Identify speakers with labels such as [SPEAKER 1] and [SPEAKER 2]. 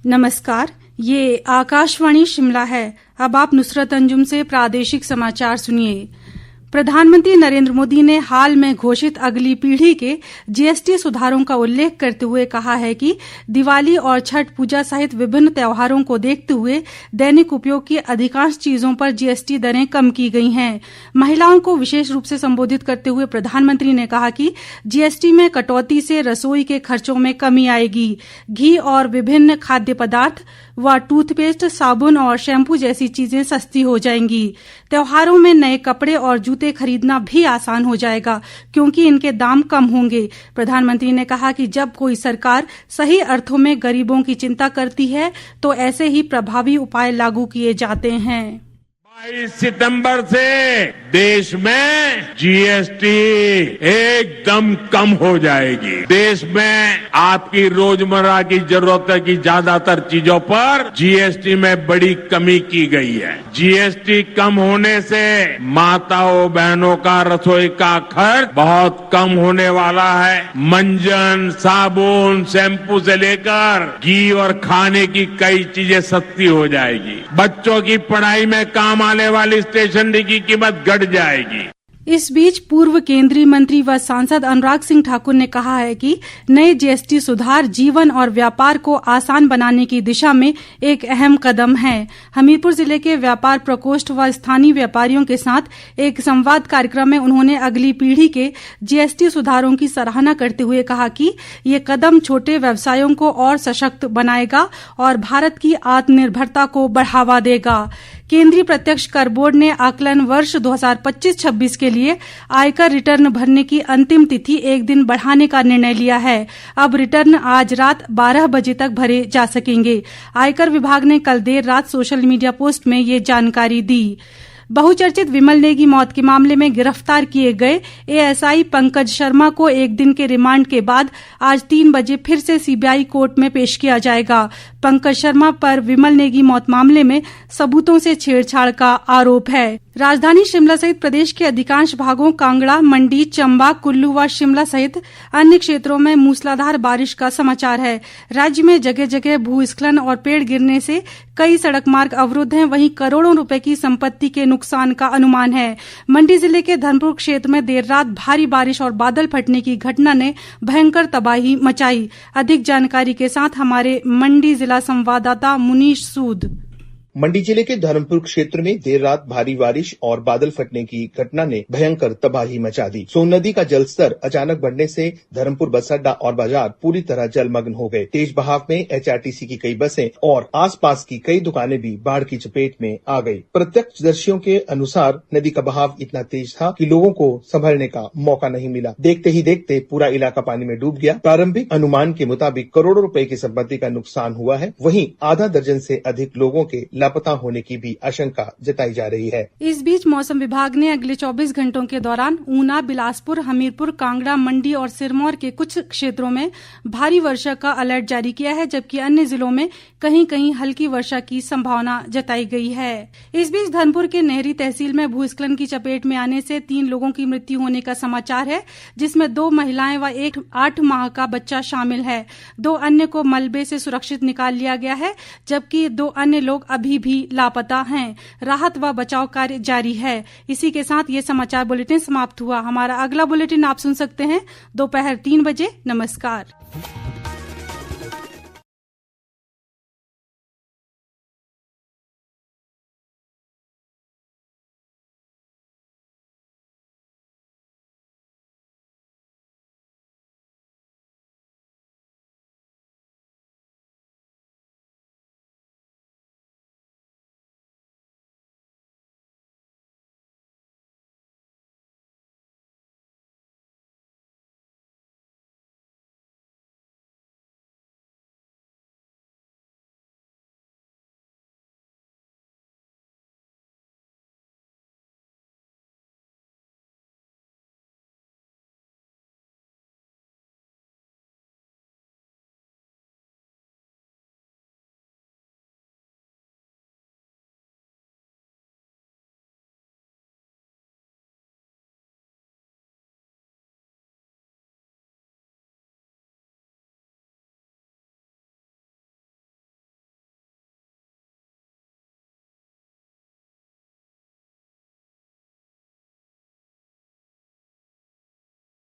[SPEAKER 1] नमस्कार, ये आकाशवाणी शिमला है। अब आप नुसरत अंजुम से प्रादेशिक समाचार सुनिए। प्रधानमंत्री नरेंद्र मोदी ने हाल में घोषित अगली पीढ़ी के जीएसटी सुधारों का उल्लेख करते हुए कहा है कि दिवाली और छठ पूजा सहित विभिन्न त्योहारों को देखते हुए दैनिक उपयोग की अधिकांश चीजों पर जीएसटी दरें कम की गई हैं। महिलाओं को विशेष रूप से संबोधित करते हुए प्रधानमंत्री ने कहा कि जीएसटी में कटौती से रसोई के खर्चों में कमी आएगी। घी और विभिन्न खाद्य पदार्थ व टूथपेस्ट, साबुन और शैम्पू जैसी चीजें सस्ती हो जाएंगी। त्योहारों में नए कपड़े और जूते खरीदना भी आसान हो जाएगा क्योंकि इनके दाम कम होंगे। प्रधानमंत्री ने कहा कि जब कोई सरकार सही अर्थों में गरीबों की चिंता करती है तो ऐसे ही प्रभावी उपाय लागू किए जाते हैं।
[SPEAKER 2] 22 सितंबर से देश में जीएसटी एकदम कम हो जाएगी। देश में आपकी रोजमर्रा की जरूरत की ज्यादातर चीजों पर जीएसटी में बड़ी कमी की गई है। जीएसटी कम होने से माताओं बहनों का रसोई का खर्च बहुत कम होने वाला है। मंजन, साबुन, शैम्पू से लेकर घी और खाने की कई चीजें सस्ती हो जाएगी। बच्चों की पढ़ाई में काम आने वाली स्टेशनरी की कीमत घट जाएगी।
[SPEAKER 1] इस बीच पूर्व केंद्रीय मंत्री व सांसद अनुराग सिंह ठाकुर ने कहा है कि नए जीएसटी सुधार जीवन और व्यापार को आसान बनाने की दिशा में एक अहम कदम है। हमीरपुर जिले के व्यापार प्रकोष्ठ व स्थानीय व्यापारियों के साथ एक संवाद कार्यक्रम में उन्होंने अगली पीढ़ी के जीएसटी सुधारों की सराहना करते हुए कहा कि ये कदम छोटे व्यवसायों को और सशक्त बनाएगा और भारत की आत्मनिर्भरता को बढ़ावा देगा। केंद्रीय प्रत्यक्ष कर बोर्ड ने आकलन वर्ष 2025-26 के लिए आयकर रिटर्न भरने की अंतिम तिथि एक दिन बढ़ाने का निर्णय लिया है। अब रिटर्न आज रात 12 बजे तक भरे जा सकेंगे। आयकर विभाग ने कल देर रात सोशल मीडिया पोस्ट में ये जानकारी दी। बहुचर्चित विमल नेगी मौत के मामले में गिरफ्तार किए गए एएसआई पंकज शर्मा को एक दिन के रिमांड के बाद आज 3 बजे फिर से सीबीआई कोर्ट में पेश किया जाएगा। पंकज शर्मा पर विमल नेगी मौत मामले में सबूतों से छेड़छाड़ का आरोप है। राजधानी शिमला सहित प्रदेश के अधिकांश भागों, कांगड़ा, मंडी, चंबा, कुल्लू व शिमला सहित अन्य क्षेत्रों में मूसलाधार बारिश का समाचार है। राज्य में जगह जगह भूस्खलन और पेड़ गिरने से कई सड़क मार्ग अवरुद्ध हैं। वहीं करोड़ों रुपए की संपत्ति के नुकसान का अनुमान है। मंडी जिले के धर्मपुर क्षेत्र में देर रात भारी बारिश और बादल फटने की घटना ने भयंकर तबाही मचाई। अधिक जानकारी के साथ हमारे मंडी जिला संवाददाता मुनीश सूद।
[SPEAKER 3] मंडी जिले के धर्मपुर क्षेत्र में देर रात भारी बारिश और बादल फटने की घटना ने भयंकर तबाही मचा दी। सोन नदी का जलस्तर अचानक बढ़ने से धर्मपुर बस अड्डा और बाजार पूरी तरह जलमग्न हो गए। तेज बहाव में एचआरटीसी की कई बसें और आसपास की कई दुकानें भी बाढ़ की चपेट में आ गई। प्रत्यक्षदर्शियों के अनुसार नदी का बहाव इतना तेज था कि लोगों को संभलने का मौका नहीं मिला। देखते ही देखते पूरा इलाका पानी में डूब गया। प्रारंभिक अनुमान के मुताबिक करोड़ों रुपए की संपत्ति का नुकसान हुआ है। वहीं आधा दर्जन से अधिक लोगों के लापता होने की भी आशंका जताई जा रही है।
[SPEAKER 1] इस बीच मौसम विभाग ने अगले 24 घंटों के दौरान ऊना, बिलासपुर, हमीरपुर, कांगड़ा, मंडी और सिरमौर के कुछ क्षेत्रों में भारी वर्षा का अलर्ट जारी किया है, जबकि अन्य जिलों में कहीं कहीं हल्की वर्षा की संभावना जताई गई है। इस बीच धर्मपुर के नेहरी तहसील में भूस्खलन की चपेट में आने से 3 लोगों की मृत्यु होने का समाचार है, जिसमें 2 महिलाएं व एक 8 माह का बच्चा शामिल है। 2 अन्य को मलबे से सुरक्षित निकाल लिया गया है, जबकि 2 अन्य लोग अभी भी लापता हैं। राहत व बचाव कार्य जारी है। इसी के साथ ये समाचार बुलेटिन समाप्त हुआ। हमारा अगला बुलेटिन आप सुन सकते हैं दोपहर 3 बजे। नमस्कार।